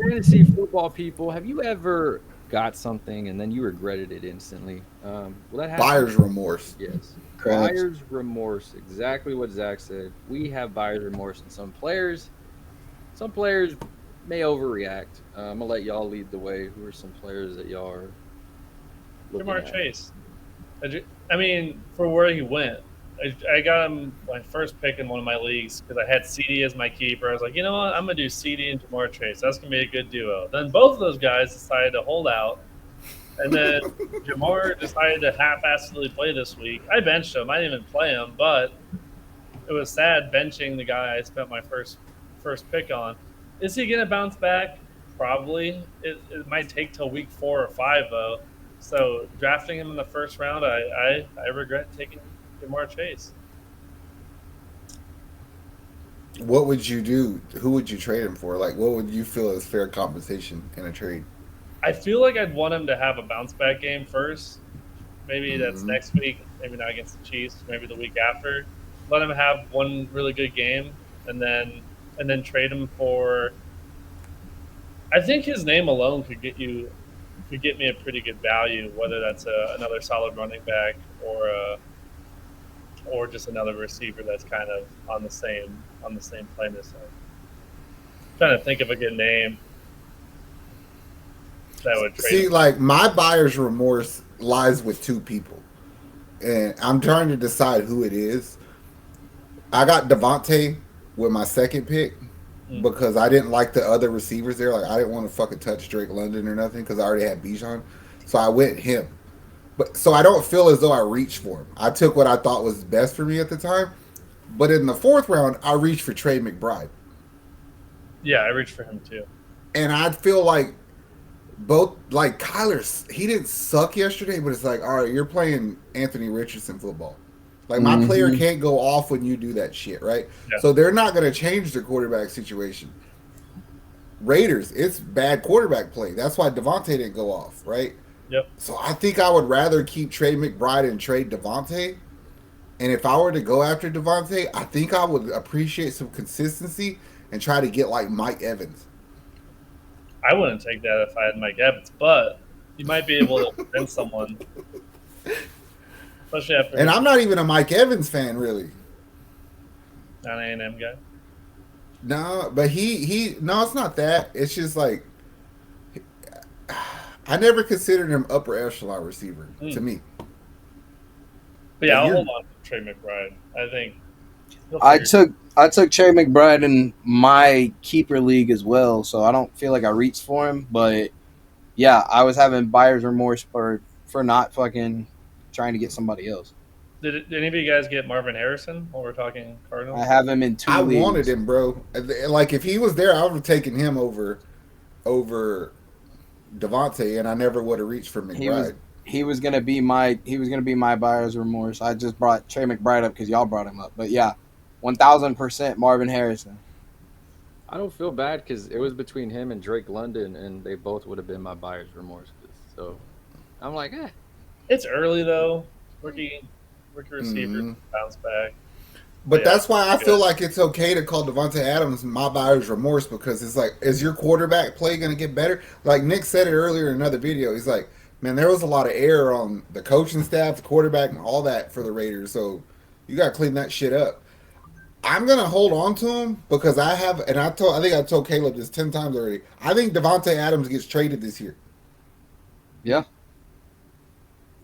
fantasy football people, have you ever got something and then you regretted it instantly? Will that happen? Buyer's remorse. Yes. Correct. Buyer's remorse. Exactly what Zach said. We have buyer's remorse, and some players may overreact. I'm gonna let y'all lead the way. Who are some players that y'all are looking Jamar at? Chase. I mean, for where he went, I got him my first pick in one of my leagues because I had CD as my keeper. I was like, you know what? I'm going to do CD and Jamar Chase. That's going to be a good duo. Then both of those guys decided to hold out. And then Jamar decided to half-assedly play this week. I benched him. I didn't even play him, but it was sad benching the guy I spent my first pick on. Is he going to bounce back? Probably. It might take till week 4 or 5 though. So drafting him in the first round, I regret taking Jamar Chase. What would you do? Who would you trade him for? Like, what would you feel is fair compensation in a trade? I feel like I'd want him to have a bounce back game first. Maybe that's Hmm. next week. Maybe not against the Chiefs. Maybe the week after. Let him have one really good game, and then trade him for. I think his name alone could get me a pretty good value, whether that's another solid running back or just another receiver that's kind of on the same plane as him. Trying to think of a good name that would trade See, him. like my buyer's remorse lies with two people, and I'm trying to decide who it is. I got Devontae with my second pick Mm. because I didn't like the other receivers there. Like I didn't want to fucking touch Drake London or nothing because I already had Bijan, so I went him. But so I don't feel as though I reached for him. I took what I thought was best for me at the time. But in the fourth round, I reached for Trey McBride, Yeah, I reached for him too. and I feel like both like Kyler, he didn't suck yesterday, but it's like, all right, you're playing Anthony Richardson football. Like my player Hmm. can't go off when you do that shit, right? Yeah, So they're not going to change their quarterback situation. Raiders, it's bad quarterback play. That's why Devontae didn't go off, right? yep. So I think I would rather keep Trey McBride and trade Devontae. And if I were to go after Devontae, I think I would appreciate some consistency and try to get like Mike Evans. I wouldn't take that if I had Mike Evans, but you might be able to convince someone, especially after And his I'm not even a Mike Evans fan, really. non A&M guy. No, but he no, it's not that. It's just like I never considered him upper echelon receiver to Mm. me. But yeah, Like I'll you're hold on to Trey McBride. I think he'll I figure. took I took Cherry McBride in my keeper league as well, so I don't feel like I reached for him. But yeah, I was having buyer's remorse for not fucking trying to get somebody else. Did any of you guys get Marvin Harrison while we're talking I Cardinals? have him in I two wanted leagues. him, bro. Like if he was there, I would have taken him over Devontae, and I never would have reached for He was McBride. he was gonna be my buyer's remorse. I just brought Trey McBride up because y'all brought him up. But yeah, 1,000% Marvin Harrison. I don't feel bad because it was between him and Drake London, and they both would have been my buyer's remorse. So I'm like, It's early though. Rookie rookie receivers Hmm. bounce back. But But yeah, that's why I good. feel like it's okay to call Devontae Adams my buyer's remorse because it's like, is your quarterback play going to get better? Like Nick said it earlier in another video. He's like, man, there was a lot of error on the coaching staff, the quarterback, and all that for the Raiders. So you got to clean that shit up. I'm gonna hold on to him because I have, and I think I told Caleb this 10 times already. I think Devontae Adams gets traded this year. Yeah,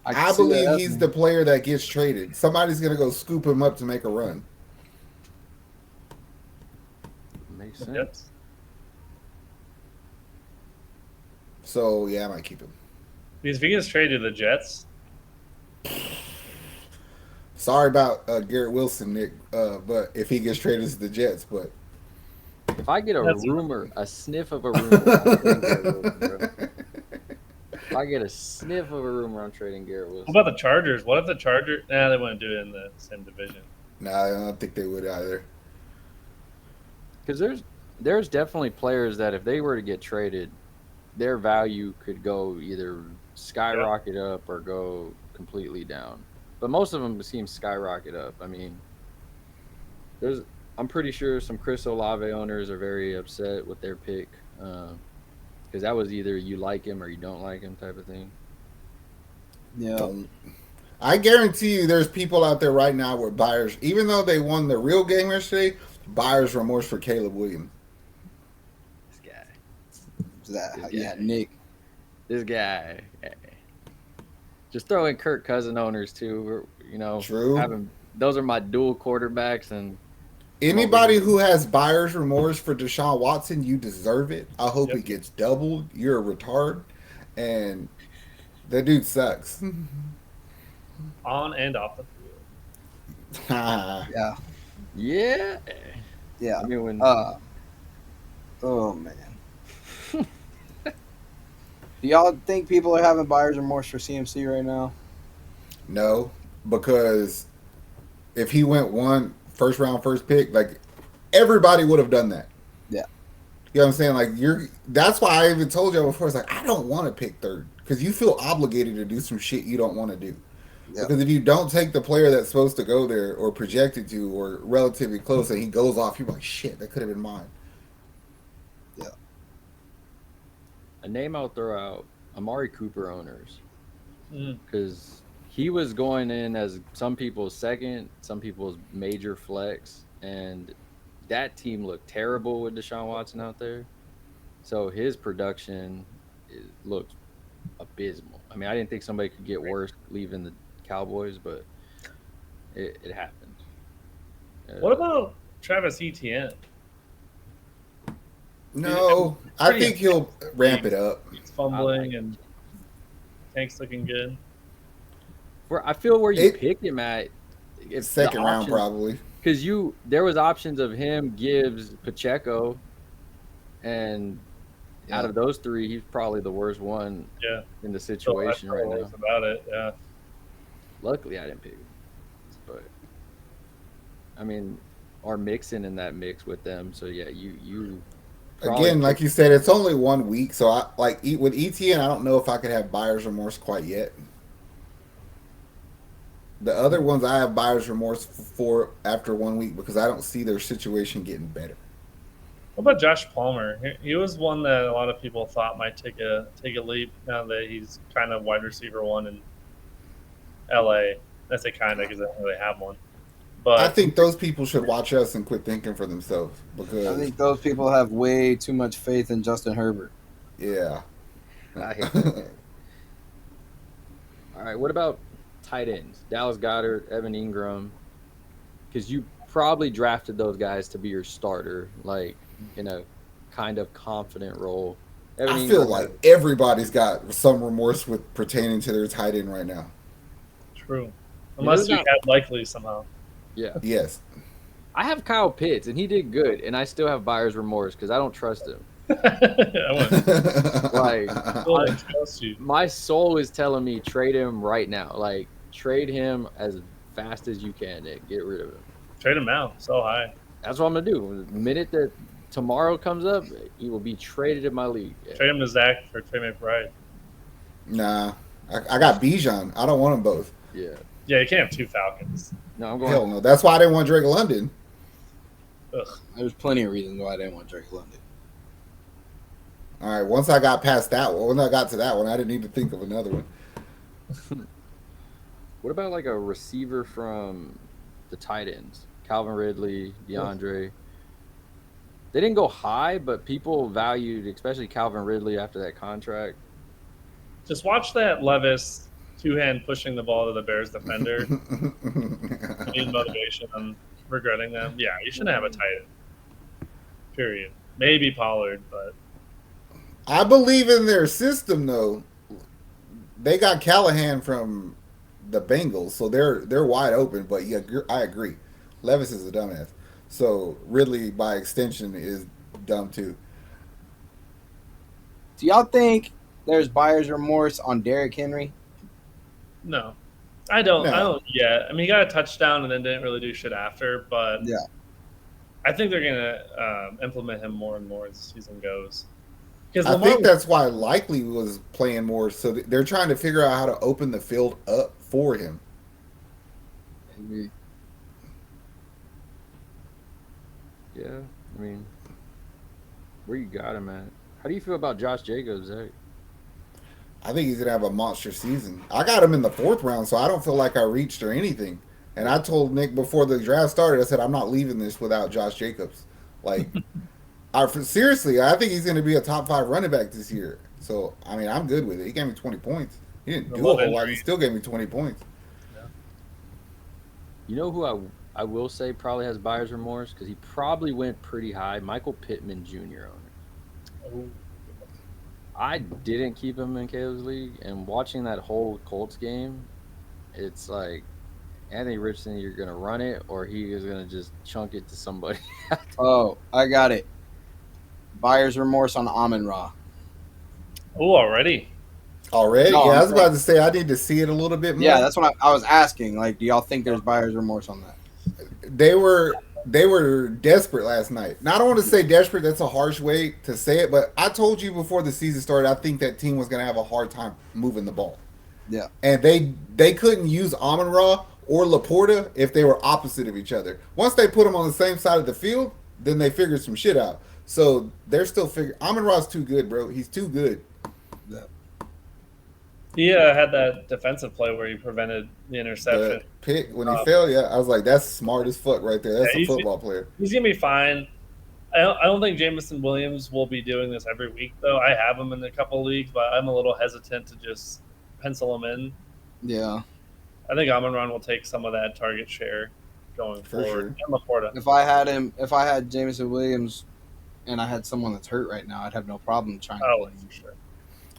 I can I see that believe he's the happening. player that gets traded. Somebody's gonna go scoop him up to make a run. makes Yep. sense. So yeah, I might keep him. Because if he gets traded to the Jets, Sorry about Garrett Wilson, Nick, but if he gets traded to the Jets, but If I get a that's rumor, a sniff of a rumor, I'm trading Garrett Wilson, bro. If I get a sniff of a rumor, I'm trading Garrett what about Wilson. the Chargers? What if the Chargers? Nah, they wouldn't do it in the same division. nah, I don't think they would either. Because there's definitely players that if they were to get traded, their value could go either Yeah, skyrocket up or go completely down. But most of them seem skyrocket up. I mean, there's I'm pretty sure some Chris Olave owners are very upset with their pick. because that was either you like him or you don't like him type of thing. Yeah. Don't. I guarantee you, there's people out there right now where buyers, even though they won the real game yesterday, buyers remorse for Caleb Williams. This guy, Yeah, Nick. this guy. Just throw in Kirk Cousin owners too. True. Having those are my dual quarterbacks, and I'm over Anybody here. who has buyer's remorse for Deshaun Watson, you deserve it. I hope Yep. it gets doubled. You're a retard, and the dude sucks. On and off the field. Yeah. Yeah, Yeah. I mean when Oh man. Do y'all think people are having buyer's remorse for CMC right now? No, because if he went one first round first pick, like everybody would have done that. Yeah. You know what I'm saying? Like that's why I even told you before. It's like I don't want to pick third because you feel obligated to do some shit you don't want to do. Yeah. Because if you don't take the player that's supposed to go there or projected to or relatively close and he goes off, you're like, shit, that could have been mine. a name I'll throw out, Amari Cooper owners, Mm. because he was going in as some people's second, some people's major flex, and that team looked terrible with Deshaun Watson out there. So his production looked abysmal. I mean, I didn't think somebody could get worse leaving the Cowboys, but it happened. What about Travis Etienne? No, I Pretty think he'll ramp it up. He's fumbling and Tank's looking good. I feel where you It- pick him at, It's second round probably. because there was options of him, Gibbs, Pacheco, and out of those three, he's probably the worst one Yeah. in the So situation I right feel now. worse about it. Yeah. Luckily, I didn't pick him, but I mean, are mixing in that mix with them. So yeah, you probably Again, like you said, it's only 1 week, so I with ETN. I don't know if I could have buyer's remorse quite yet. The other ones I have buyer's remorse for after 1 week because I don't see their situation getting better. What about Josh Palmer? He was one that a lot of people thought might take a leap now that he's kind of wide receiver one in LA. I say kind of because they don't really have one. But I think those people should watch us and quit thinking for themselves because I think those people have way too much faith in Justin Herbert. yeah. I hate that. All right, what about tight ends? Dallas Goedert, Evan Ingram, because you probably drafted those guys to be your starter, like in a kind of confident role. Evan I Ingram feel like everybody's got some remorse with pertaining to their tight end right now. true, unless you not- had likely somehow. yeah. Yes. I have Kyle Pitts, and he did good, and I still have buyer's remorse because I don't trust him. I wouldn't Like, still don't trust you. my soul is telling me trade him right now. Like, trade him as fast as you can, Nick. Get rid of him. Trade him out so high. That's what I'm gonna do. The minute that tomorrow comes up, he will be traded in my league. Yeah. Trade him to Zach for Trey McBride. Nah. I got Bijan. I don't want them both. Yeah. Yeah, you can't have two Falcons. No, I'm going. Hell no. That's why I didn't want Drake London. Ugh. There's plenty of reasons why I didn't want Drake London. All right. Once I got past that one, when I got to that one, I didn't need to think of another one. What about like a receiver from the tight ends? Calvin Ridley, DeAndre. They didn't go high, but people valued, especially Calvin Ridley after that contract. Just watch that Levis two-hand pushing the ball to the Bears defender. I need motivation. I'm regretting them. Yeah, you shouldn't have a tight end. Period. Maybe Pollard, but I believe in their system though. They got Callahan from the Bengals, so they're wide open. But yeah, I agree. Levis is a dumbass. So Ridley, by extension, is dumb too. Do y'all think there's buyer's remorse on Derrick Henry? no. I don't. No. I don't yet. I mean, he got a touchdown and then didn't really do shit after. But Yeah. I think they're gonna implement him more and more as the season goes. Because I Lamar, think that's why Likely was playing more. So they're trying to figure out how to open the field up for him. Yeah, I mean, where you got him at? How do you feel about Josh Jacobs, Zach? I think he's gonna have a monster season. I got him in the 4th round, so I don't feel like I reached or anything. And I told Nick before the draft started, I said I'm not leaving this without Josh Jacobs. Like, seriously, I think he's gonna be a top 5 running back this year. So I mean, I'm good with it. He gave me 20 points. He didn't A do a lot of whole lot. He injuries. still gave me 20 points. You know who I will say probably has buyer's remorse because he probably went pretty high. Michael Pittman Jr. owners. Ooh. I didn't keep him in Caleb's league, and watching that whole Colts game, it's like Anthony Richardson, you're gonna run it, or he is gonna just chunk it to somebody. Oh, I got it. Buyer's remorse on Amon Ra. Ooh, already. Already? No, Yeah, I'm I was saying- about to say I need to see it a little bit more. Yeah, that's what I was asking. Like, do y'all think there's buyer's remorse on that? They were desperate last night. Now I don't want to say desperate. That's a harsh way to say it, but I told you before the season started. I think that team was going to have a hard time moving the ball. Yeah. And they couldn't use Amon Ra or Laporta if they were opposite of each other. Once they put them on the same side of the field, then they figured some shit out. So they're still figuring. Amon Ra's too good, bro. He's too good. He had that defensive play where he prevented the interception. The pick when he fell, yeah, I was like, that's smart as fuck right there. That's Yeah, a football player. He's gonna be fine. I don't think Jameson Williams will be doing this every week, though. I have him in a couple of leagues, but I'm a little hesitated to just pencil him in. Yeah. I think Amon-Ra will take some of that target share going For forward. sure. And Laporta. If I had Jameson Williams and I had someone that's hurt right now, I'd have no problem trying to Oh, play him. for sure.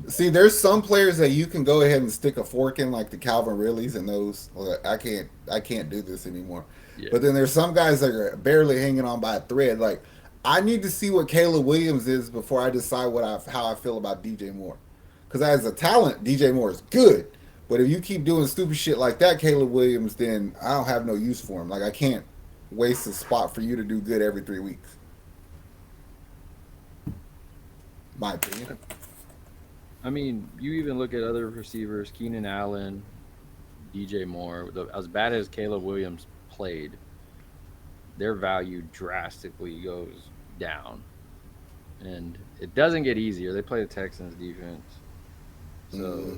See, there's some players that you can go ahead and stick a fork in, like the Calvin Ridleys and those. Well, I can't do this anymore. Yeah. But then there's some guys that are barely hanging on by a thread. Like, I need to see what Caleb Williams is before I decide how I feel about DJ Moore. Because as a talent, DJ Moore is good. But if you keep doing stupid shit like that, Caleb Williams, then I don't have no use for him. Like, I can't waste a spot for you to do good every 3 weeks. My opinion. I mean, you even look at other receivers, Keenan Allen, DJ Moore. As bad as Caleb Williams played, their value drastically goes down, and it doesn't get easier. They play the Texans defense, so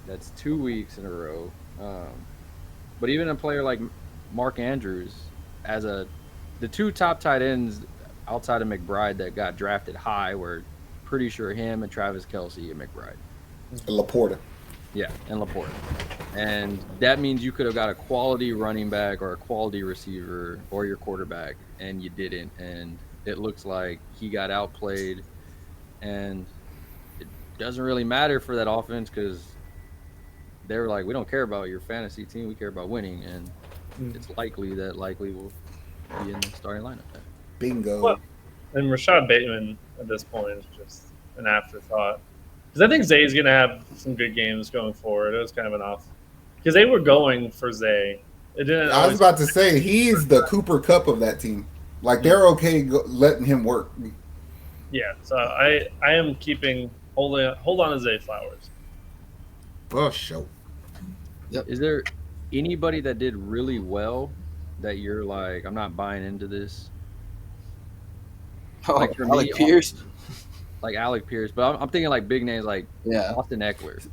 that's 2 weeks in a row. But even a player like Mark Andrews, the 2 top tight ends outside of McBride that got drafted high were pretty sure him and Travis Kelce and McBride. Laporta. Yeah, and Laporta. And that means you could have got a quality running back or a quality receiver or your quarterback, and you didn't. And it looks like he got outplayed. And it doesn't really matter for that offense because they were like, we don't care about your fantasy team. We care about winning. And it's likely that will be in the starting lineup. Bingo. Well, and Rashad Bateman at this point is just an afterthought. Because I think Zay's going to have some good games going forward. It was kind of an off. Because they were going for Zay. It didn't. I was about to say, he's the Cooper Cup of that team. Like, they're okay letting him work. Yeah, so I am hold on to Zay Flowers. For sure. Is there anybody that did really well that you're like, I'm not buying into this? Oh, Like for Alec me, Pierce. Like Alec Pierce, but I'm thinking like big names like Yeah. Austin Eckler.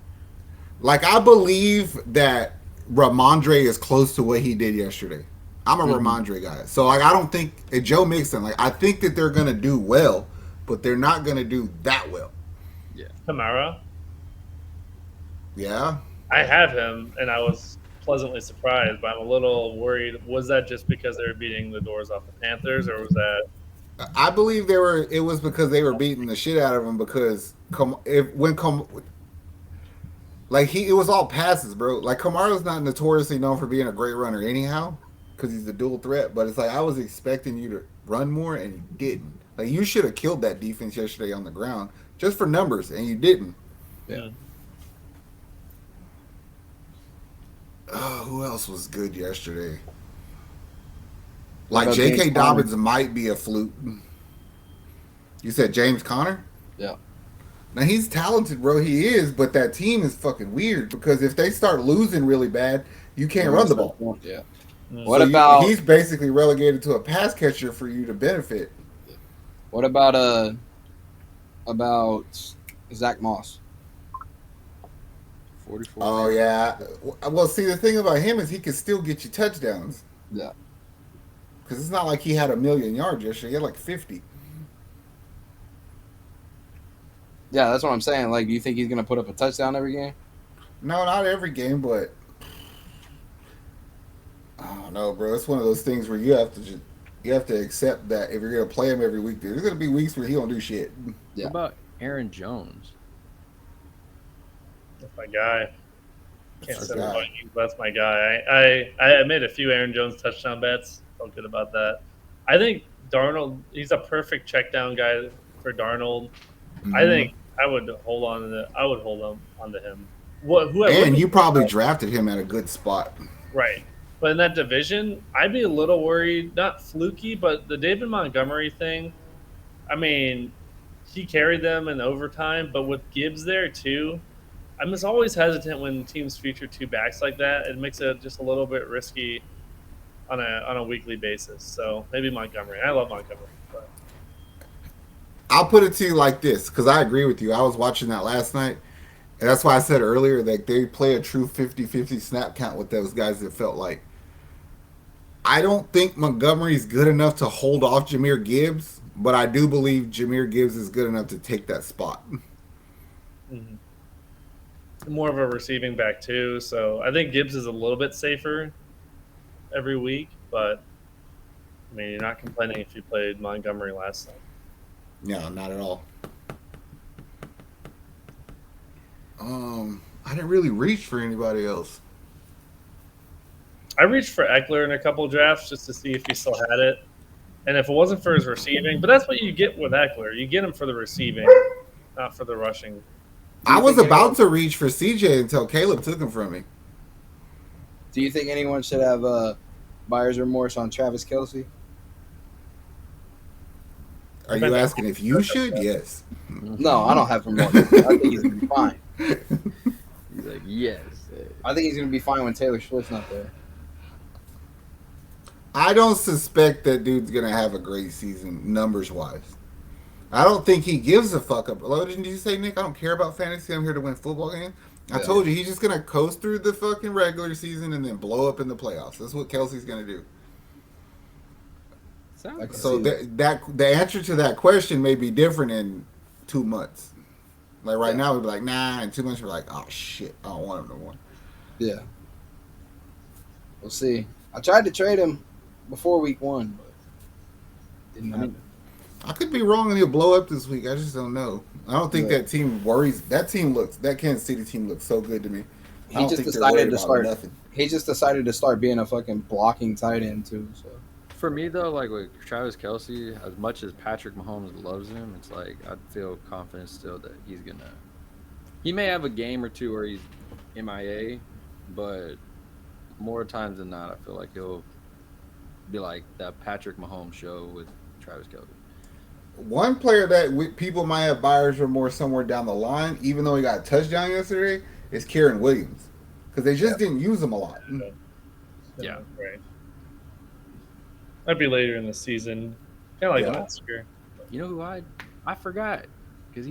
Like, I believe that Ramondre is close to what he did yesterday. I'm a Ramondre guy. So, like, I don't think Joe Mixon, like, I think that they're going to do well, but they're not going to do that well. Kamara, Yeah. I have him, and I was pleasantly surprised, but I'm a little worried. Was that just because they were beating the doors off the Panthers, or was that? I believe it was because they were beating the shit out of him because it was all passes, bro. Like, Kamara's not notoriously known for being a great runner anyhow because he's a dual threat, but it's like I was expecting you to run more and you didn't. Like, you should have killed that defense yesterday on the ground just for numbers, and you didn't. Yeah. Oh, who else was good yesterday? What Like, about J.K. James Dobbins might be a fluke. You said James Conner? Yeah. Now, he's talented, bro. He is, but that team is fucking weird because if they start losing really bad, you can't run the ball. Yeah. What He's basically relegated to a pass catcher for you to benefit. What about about Zach Moss. 44 Oh fantasy. yeah. Well, see, the thing about him is he can still get you touchdowns Yeah. because it's not like he had 1,000,000 yards yesterday. He had like 50. Yeah, that's what I'm saying. Like, do you think he's gonna put up a touchdown every game? No, not every game, but I don't know, bro. It's one of those things where you have to accept that if you're gonna play him every week, there's gonna be weeks where he don't do shit. Yeah. What about Aaron Jones? That's my guy. Can't That's say our guy. about you, but that's my guy. I made a few Aaron Jones touchdown bets. Felt good about that. I think Darnold. He's a perfect check down guy for Darnold. I Mhm. think I would hold on to I would hold on to him. What who I And wouldn't you probably drafted him at a good spot. right. But in that division, I'd be a little worried, not fluky, but the David Montgomery thing. I mean, he carried them in overtime, but with Gibbs there too, I'm just always hesitant when teams feature two backs like that. It makes it just a little bit risky on a weekly basis. So maybe Montgomery. I love Montgomery, but I'll put it to you like this, because I agree with you. I was watching that last night, and that's why I said earlier that they play a true 50-50 snap count with those guys that felt like. I don't think Montgomery's good enough to hold off Jameer Gibbs, but I do believe Jameer Gibbs is good enough to take that spot. mhm. More of a receiving back too. So I think Gibbs is a little bit safer every week, but I mean, you're not complaining if you played Montgomery last night. No, not at all. I didn't really reach for anybody else. I reached for Eckler in a couple drafts just to see if he still had it. And if it wasn't for his receiving, but that's what you get with Eckler. You get him for the receiving, not for the rushing. Do I you was think anyone, about to reach for CJ until Caleb took him from me. do you think anyone should have buyer's remorse on Travis Kelsey? Are you asking if you should? Yes. No, I don't have remorse. I think he's gonna be fine. He's like, yes. I think he's gonna be fine when Taylor Swift's not there. I don't suspect that dude's gonna have a great season numbers wise. I don't think he gives a fuck up. Hello, didn't you say, Nick? I don't care about fantasy. I'm here to win football games. I Yeah. told you he's just gonna coast through the fucking regular season and then blow up in the playoffs. That's what Kelsey's gonna do. I Sounds can good. So see that the answer to that question may be different in 2 months. Like right Yeah. now, we'd be like, nah. In 2 months, we're like, oh shit, I don't want him no more. Yeah. We'll see. I tried to trade him before week 1, but didn't happen. I could be wrong and he'll blow up this week. I just don't know. I don't think Yeah. that team worries. That Kansas City team looks so good to me. I He don't just think they're worried decided to about start. nothing. He just decided to start being a fucking blocking tight end too. So For me though, like with Travis Kelsey, as much as Patrick Mahomes loves him, it's like I feel confident still that he's gonna. He may have a game or two where he's MIA, but more times than not, I feel like he'll be like that Patrick Mahomes show with Travis Kelsey. One player that people might have buyer's remorse somewhere down the line, even though he got a touchdown yesterday, is Kieran Williams because they just didn't use him a lot. Yeah. Right. That'd be later in the season, kind of like Yeah. last year. You know who I forgot because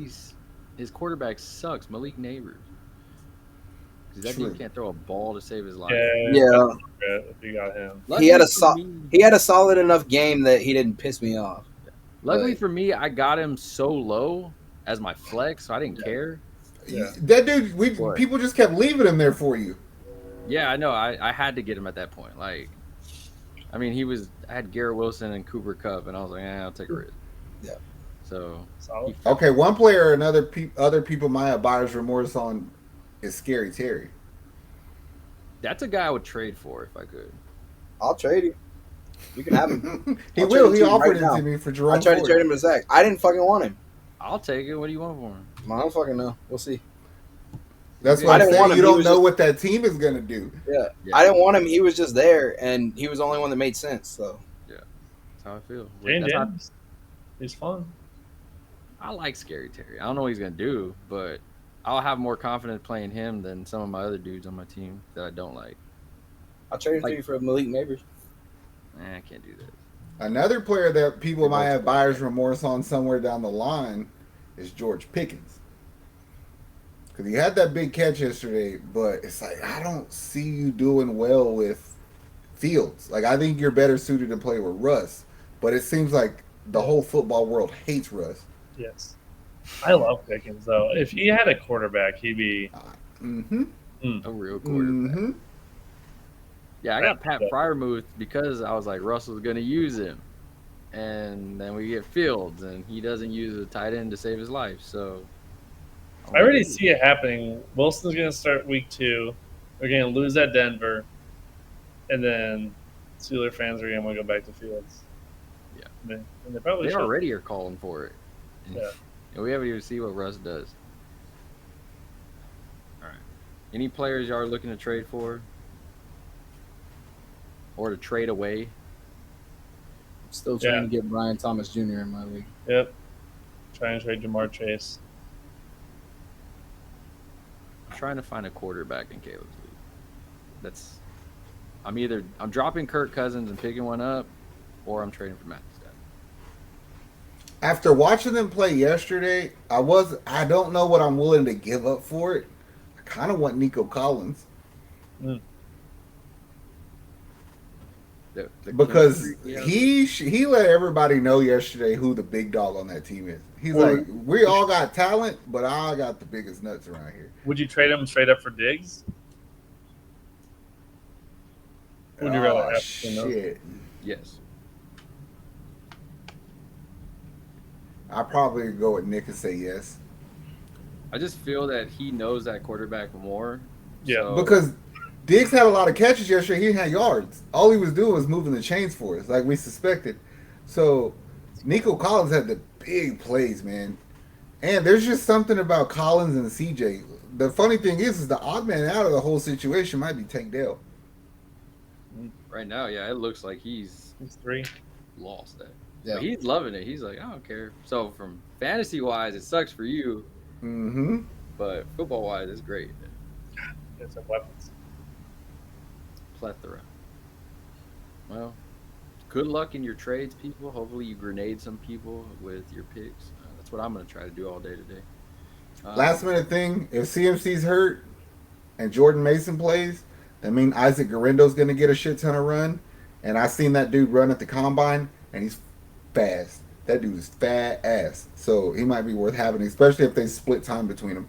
his quarterback sucks. Malik Neighbors. Because that True. dude can't throw a ball to save his life. yeah, If you got him. he had a for me- he had a solid enough game that he didn't piss me off. Luckily But- for me, I got him so low as my flex, so I didn't care. Yeah. That dude, What? people just kept leaving him there for you. Yeah, I know. I had to get him at that point. Like, I mean, I had Garrett Wilson and Cooper Cup, and I was like, I'll take a risk. Yeah. So Solid. Okay, one player and other people might have buyer's remorse on is Scary Terry. that's a guy I would trade for if I could. I'll trade you. You can have him. He I'll will. trade He him offered right it now. to me for Jerome I tried to Ford. trade him to Zach. I didn't fucking want him. I'll take it. What do you want for him? I don't fucking know. We'll see. That's I what I'm didn't saying. want him. You He don't was know just- what that team is gonna do. Yeah. Yeah. I didn't want him. He was just there, and he was the only one that made sense. So That's how I feel. Jane That's how- Daniels. He's fun. I like Scary Terry. I don't know what he's gonna do, but I'll have more confidence playing him than some of my other dudes on my team that I don't like. I'll trade him Like- to you for Malik Neighbors. I can't do that. Another player that people might have buyer's remorse on somewhere down the line is George Pickens. Because he had that big catch yesterday, but it's like, I don't see you doing well with Fields. Like, I think you're better suited to play with Russ, but it seems like the Yeah. whole football world hates Russ. Yes. I love Pickens though. If he had a quarterback, he'd be. Mm-hmm. A real quarterback. Mm-hmm. Yeah, I got Pat Fryermuth because I was like Russell's gonna use him, and then we get Fields, and he doesn't use a tight end to save his life. So I'm I like, already ooh. see it happening. Wilson's going to start week 2. They're going to lose at Denver, and then Steeler fans are going to want to go back to Fields. Yeah. And they probably They should. already are calling for it. Yeah. And we haven't even seen what Russ does. All right. Any players y'all are looking to trade for? Or to trade away? I'm still trying to get Brian Thomas Jr. in my league. Yep. Try and trade Jamar Chase. I'm trying to find a quarterback in Caleb's league. I'm dropping Kirk Cousins and picking one up, or I'm trading for Matthew Stafford. After watching them play yesterday, I don't know what I'm willing to give up for it. I kind of want Nico Collins. Because he let everybody know yesterday who the big dog on that team is. He's like, we all got talent, but I got the biggest nuts around here. Would you trade him straight up for Diggs? Would you rather have shit? Yes. I probably go with Nick and say yes. I just feel that he knows that quarterback more. Yeah. So. Because Diggs had a lot of catches yesterday. He didn't have yards. All he was doing was moving the chains for us, like we suspected. So Nico Collins had the big plays, man. And there's just something about Collins and CJ. The funny thing is the odd man out of the whole situation might be Tank Dell. Right now, yeah, it looks like he's 3. lost that. Yeah. But he's loving it. He's like, I don't care. So from fantasy wise, it sucks for you. Mm-hmm. But football wise, it's great. It's some weapons. Plethora. Well, good luck in your trades, people. Hopefully you grenade some people with your picks. That's what I'm going to try to do all day today. Last minute thing, if CMC's hurt and Jordan Mason plays, that means Isaac Garindo's going to get a shit ton of run. And I seen that dude run at the combine, and he's fast. That dude is fat ass. So he might be worth having, especially if they split time between them.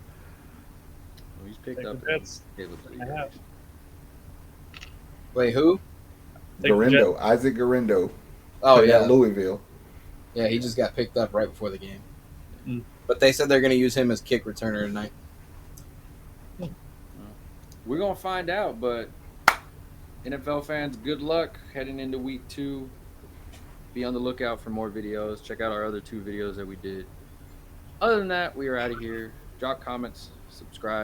Well, he's picked Take up. the Jets. I have. Wait, who? Garindo, Isaac Garindo. Oh yeah, Louisville. Yeah, he just got picked up right before the game. Mm. But they said they're going to use him as kick returner tonight. We're going to find out, but NFL fans, good luck heading into week 2. Be on the lookout for more videos. Check out our other 2 videos that we did. Other than that, we are out of here. Drop comments, subscribe.